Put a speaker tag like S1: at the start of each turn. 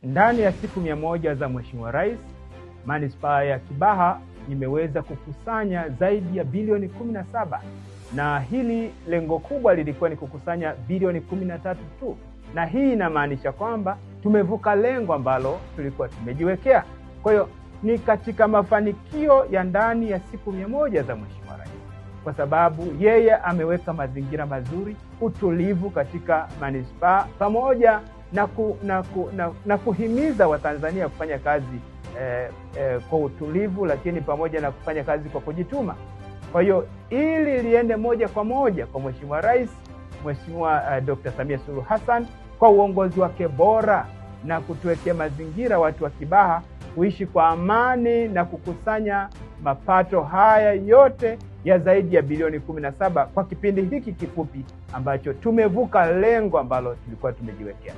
S1: Ndani ya siku 100 za Mheshimiwa Rais, Manispaa ya Kibaha imeweza kukusanya zaidi ya bilioni 17, na hili lengo kubwa lilikuwa ni kukusanya bilioni 13 tu, na hii inamaanisha kwamba tumevuka lengo ambalo tulikuwa tumejiwekea. Kwa hiyo ni katika mafanikio ya ndani ya siku 100 za Mheshimiwa Rais, kwa sababu yeye ameweka mazingira mazuri, utulivu katika manispaa, pamoja na kuhimiza Watanzania kufanya kazi kwa utulivu, lakini pamoja na kufanya kazi kwa kujituma. Kwa hiyo ili liende moja kwa moja kwa Mheshimiwa Rais, Mheshimiwa Dr. Samia Suluhu Hassan, kwa uongozi wake bora na kutuwekea mazingira watu wa Kibaha kuishi kwa amani na kukusanya mapato haya yote ya zaidi ya bilioni 17 kwa kipindi hiki kifupi ambacho tumevuka lengo ambalo tulikuwa tumejiwekea.